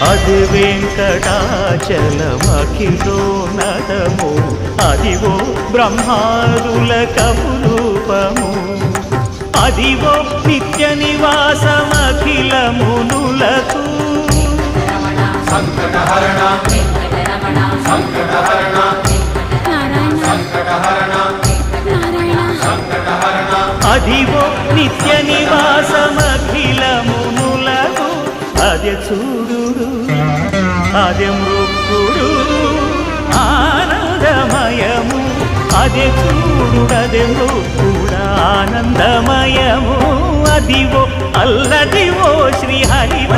అది వెంకటాచలమఖిలోన్నతము అదివో బ్రహ్మాదుల కపురూపము అదివో నిత్య నివాసమఖిల మునులకు సంకటహరణ సంకటహరణ సంకటహరణ సంకటహరణ అదివో నిత్య నివాసమఖిల మునులకు అదే చూడు అదే మృక్కుడు ఆనందమయము అదే చూడు అదే మృక్కుడు ఆనందమయము అదివో అల్లదివో శ్రీ హరివ